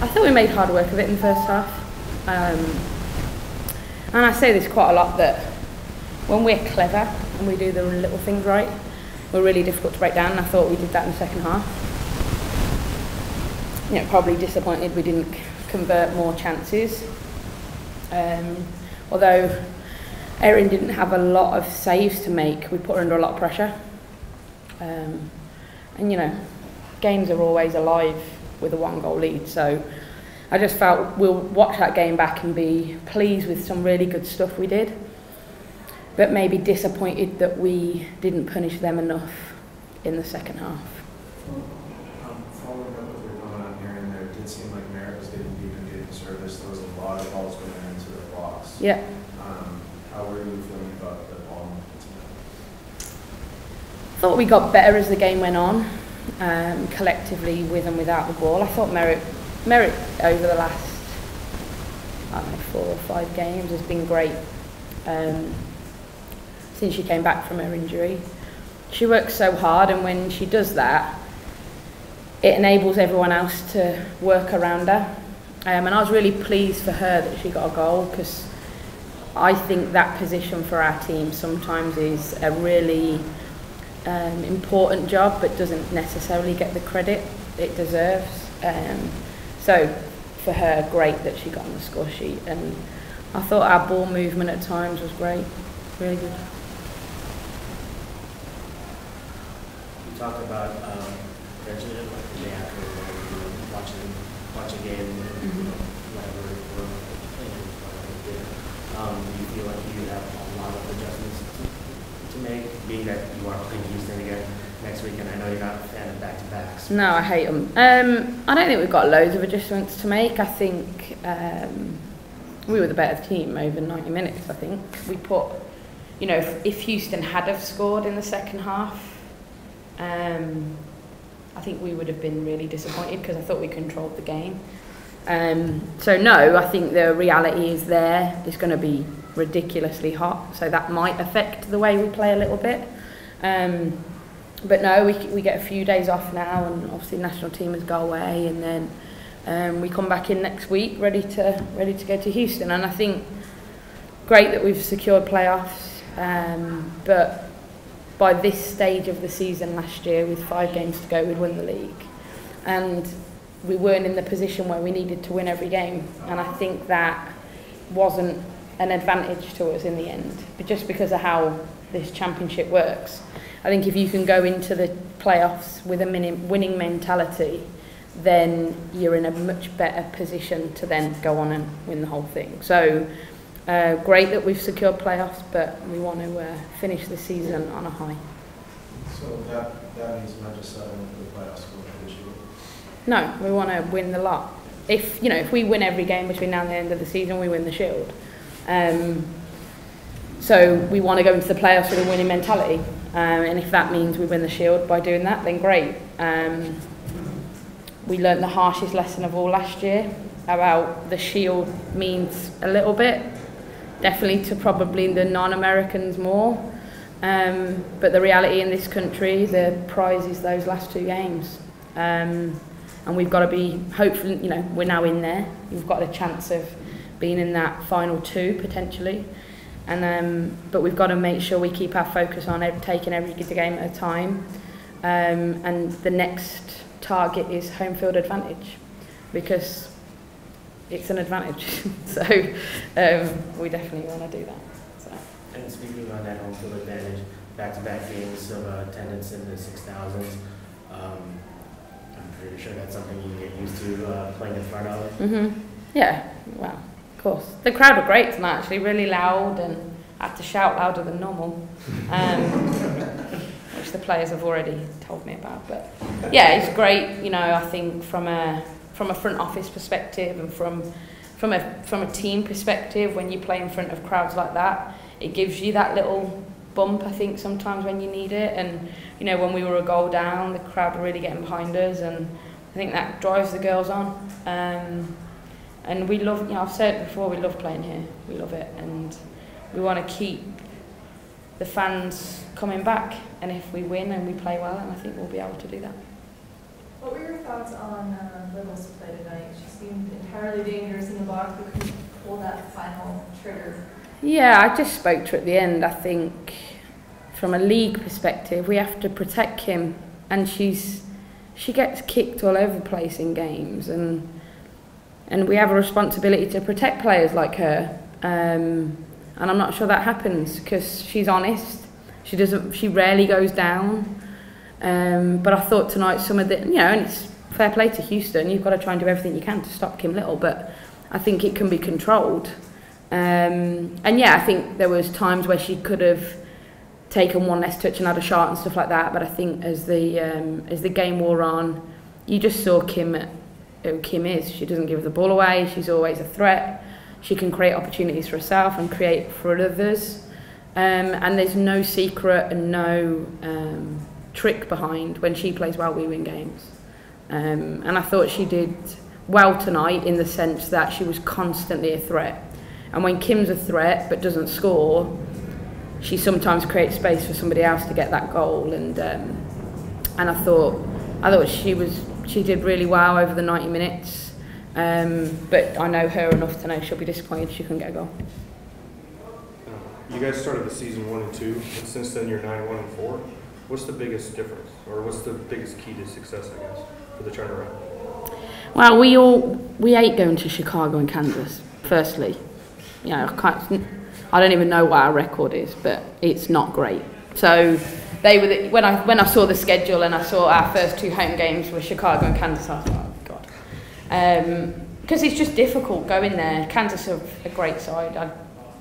I thought we made hard work of it in the first half. And I say this quite a lot, that when we're clever and we do the little things right, we're really difficult to break down, and I thought we did that in the second half. You know, probably disappointed we didn't convert more chances. Although Erin didn't have a lot of saves to make, we put her under a lot of pressure. And you know, games are always alive with a 1-goal lead, so I just felt we'll watch that game back and be pleased with some really good stuff we did, but maybe disappointed that we didn't punish them enough in the second half. Following up with your comment on Erin there, it did seem like Merritt was getting deep and getting service. There was a lot of balls going into the box. Yeah. How were you feeling about the ball movement? I thought we got better as the game went on, collectively with and without the ball. I thought Merritt over the last, I don't know, 4 or 5 games has been great. Since she came back from her injury, she works so hard, and when she does that, it enables everyone else to work around her. And I was really pleased for her that she got a goal, because I think that position for our team sometimes is a really important job, but doesn't necessarily get the credit it deserves. So for her, great that she got on the score sheet, and I thought our ball movement at times was great, really good. You talked about eventually, like the day after, watch a game, and whatever do you feel like you have a lot of adjustments to make, being that you are playing Houston again next week, and I know you're not a fan of back-to-backs? No, I hate them. I don't think we've got loads of adjustments to make. I think we were the better team over 90 minutes, I think. We put, you know, if Houston had have scored in the second half, I think we would have been really disappointed, because I thought we controlled the game. So no, I think the reality is there. It's going to be ridiculously hot, so that might affect the way we play a little bit. But no, we get a few days off now, and obviously the national team has go away, and then we come back in next week ready to go to Houston. And I think great that we've secured playoffs, but by this stage of the season last year, with 5 games to go, we'd win the league, and we weren't in the position where we needed to win every game, and I think that wasn't an advantage to us in the end, but just because of how this championship works. I think if you can go into the playoffs with a winning mentality, then you're in a much better position to then go on and win the whole thing. So great that we've secured playoffs, but we want to finish the season on a high. So that means not just settling for the playoffs, but the Shield? No, we want to win the lot. If we win every game between now and the end of the season, we win the Shield. So we want to go into the playoffs with a winning mentality, and if that means we win the Shield by doing that, then great. We learnt the harshest lesson of all last year about the Shield means a little bit, definitely to probably the non-Americans more, but the reality in this country, the prize is those last 2 games, and we've got to be hopeful. We're now in there, we've got a chance of being in that final 2 potentially. But we've got to make sure we keep our focus on taking every game at a time. And the next target is home field advantage, because it's an advantage. So we definitely want to do that. So. And speaking on that home field advantage, back-to-back games of attendance in the 6,000s, I'm pretty sure that's something you get used to playing in front of. Mm-hmm. Yeah, well. Of course. The crowd were great tonight, actually, really loud, and I had to shout louder than normal, which the players have already told me about. But yeah, it's great. I think from a front office perspective, and from a team perspective, when you play in front of crowds like that, it gives you that little bump, I think, sometimes when you need it. And when we were a goal down, the crowd were really getting behind us, and I think that drives the girls on. And we love, I've said it before, we love playing here. We love it, and we want to keep the fans coming back. And if we win and we play well, and I think we'll be able to do that. What were your thoughts on Little's play tonight? She seemed entirely dangerous in the box, but couldn't pull that final trigger. Yeah, I just spoke to her at the end. I think from a league perspective, we have to protect Kim, and she gets kicked all over the place in games, and we have a responsibility to protect players like her. And I'm not sure that happens because she's honest. She rarely goes down. But I thought tonight some of the, and it's fair play to Houston. You've got to try and do everything you can to stop Kim Little, but I think it can be controlled. And yeah, I think there was times where she could have taken one less touch and had a shot and stuff like that. But I think as the game wore on, you just saw Kim who Kim is. She doesn't give the ball away. She's always a threat. She can create opportunities for herself and create for others. And there's no secret and no trick behind when she plays well, we win games. And I thought she did well tonight in the sense that she was constantly a threat. And when Kim's a threat but doesn't score, she sometimes creates space for somebody else to get that goal. And I thought she did really well over the 90 minutes. But I know her enough to know she'll be disappointed she couldn't get a goal. You guys started the season 1-2, and since then you're 9-1-4. What's the biggest difference, or what's the biggest key to success, I guess, for the turnaround? Well, we hate going to Chicago and Kansas. Firstly, I don't even know what our record is, but it's not great. So they were when I saw the schedule and I saw our first 2 home games were Chicago and Kansas. I was like, oh God, because it's just difficult going there. Kansas are a great side.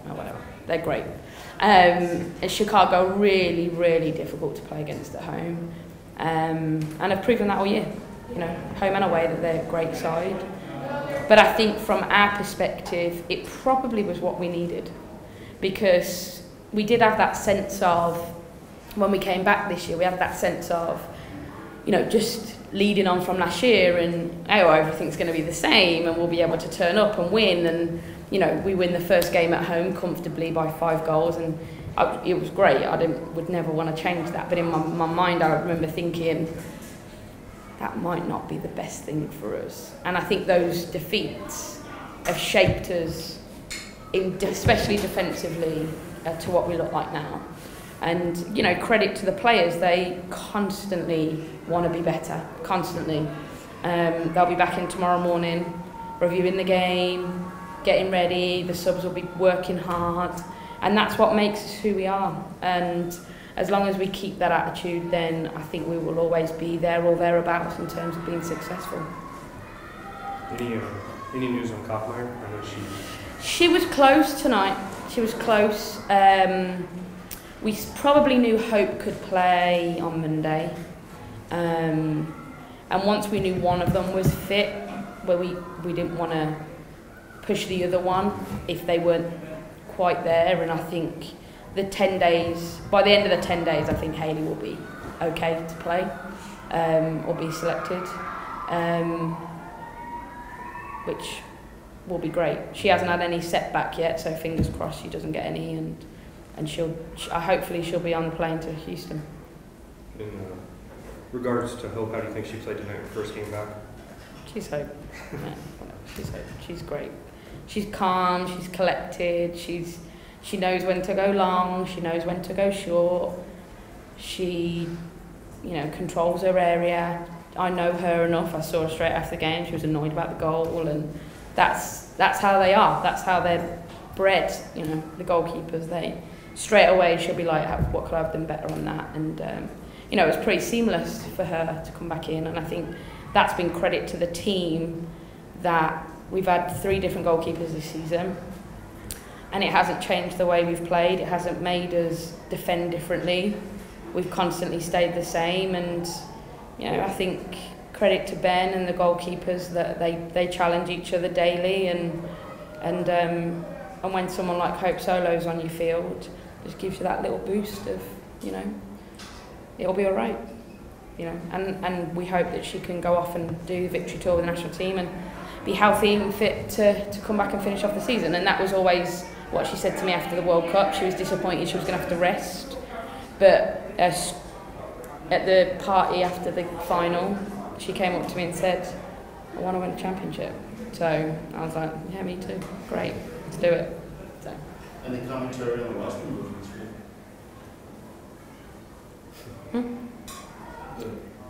Whatever, they're great. And Chicago really, really difficult to play against at home, and I've proven that all year. Home and away that they're a great side. But I think from our perspective, it probably was what we needed, because we did have that sense of, when we came back this year, we had that sense of, just leading on from last year and, everything's going to be the same and we'll be able to turn up and win. And, we win the first game at home comfortably by 5 goals, and it was great. Would never want to change that. But in my mind, I remember thinking, that might not be the best thing for us. And I think those defeats have shaped us, especially defensively, to what we look like now. And, credit to the players, they constantly want to be better, constantly. They'll be back in tomorrow morning, reviewing the game, getting ready, the subs will be working hard, and that's what makes us who we are. And as long as we keep that attitude, then I think we will always be there or thereabouts in terms of being successful. Any news on Kaufmeyer? I know she was close tonight. She was close. We probably knew Hope could play on Monday, and once we knew one of them was fit, where we didn't want to push the other one if they weren't quite there. And I think the 10 days, by the end of the 10 days, I think Hayley will be okay to play, or be selected, which will be great. She hasn't had any setback yet, so fingers crossed she doesn't get any, and hopefully she'll be on the plane to Houston. In regards to Hope, how do you think she played tonight, her first game back? She's Hope. Yeah, she's Hope. She's great. She's calm, she's collected, she knows when to go long, she knows when to go short. She, controls her area. I know her enough. I saw her straight after the game. She was annoyed about the goal, and that's how they are. That's how they're bred. The goalkeepers, they straight away she'll be like, what could I have done better on that? And it was pretty seamless for her to come back in, and I think that's been credit to the team that we've had 3 different goalkeepers this season, and it hasn't changed the way we've played. It hasn't made us defend differently. We've constantly stayed the same, and I think credit to Ben and the goalkeepers that they challenge each other daily, and when someone like Hope Solo's on your field, just gives you that little boost of it'll be all right, and we hope that she can go off and do the victory tour with the national team and be healthy and fit to come back and finish off the season. And that was always what she said to me after the World Cup. She was disappointed she was going to have to rest, but at the party after the final, she came up to me and said, I want to win a championship. So I was like, yeah, me too. Great, let's do it. So. Any commentary on the roster movements?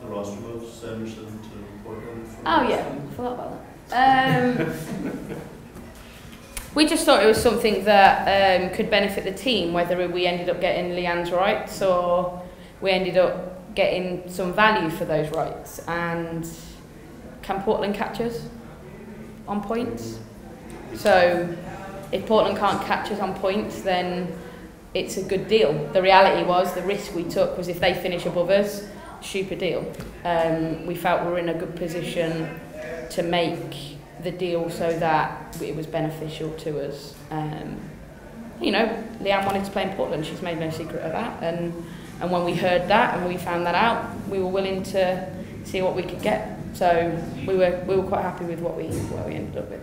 The roster moves, Sanderson to Portland? Oh yeah, I forgot about that. We just thought it was something that could benefit the team, whether we ended up getting Leanne's rights or we ended up getting some value for those rights. And can Portland catch us on points? So if Portland can't catch us on points, then it's a good deal. The reality was, the risk we took was if they finish above us, super deal. We felt we were in a good position to make the deal so that it was beneficial to us. You know, Leanne wanted to play in Portland. She's made no secret of that. And when we heard that and we found that out, we were willing to see what we could get. So we were quite happy with what we ended up with.